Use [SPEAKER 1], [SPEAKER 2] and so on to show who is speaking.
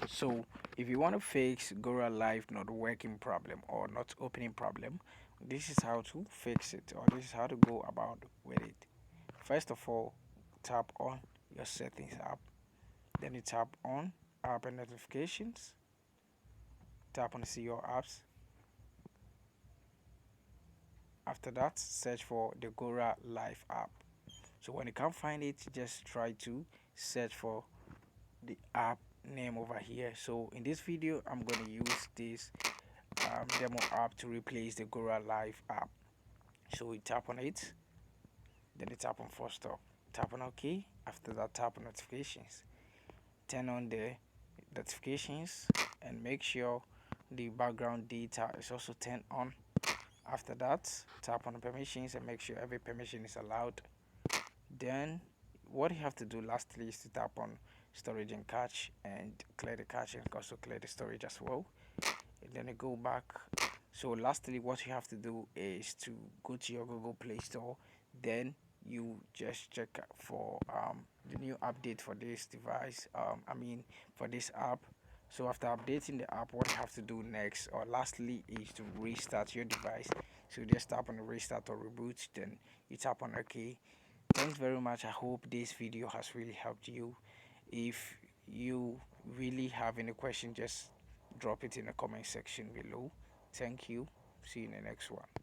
[SPEAKER 1] So if you want to fix Gora Live not working problem or not opening problem, this is how to fix it, or this is how to go about with it. First of all, tap on your settings app. Then you tap on app and notifications. Tap on see your apps. After that, search for the Gora Live app. So when you can't find it, just try to search for the app name over here. So in this video, I'm going to use this demo app to replace the Gora Live app. So we tap on it, then you tap on force stop, tap on OK. After that, tap on notifications, turn on the notifications, and make sure the background data is also turned on. After that, tap on the permissions and make sure every permission is allowed. Then what you have to do lastly is to tap on storage and cache and clear the cache and also clear the storage as well. And then you go back. So lastly, what you have to do is to go to your Google Play Store. Then you just check for the new update for this device. For this app. So after updating the app, what you have to do next or lastly is to restart your device. So you just tap on the restart or reboot. Then you tap on OK. Thanks very much. I hope this video has really helped you. If you really have any question, just drop it in the comment section below. Thank you. See you in the next one.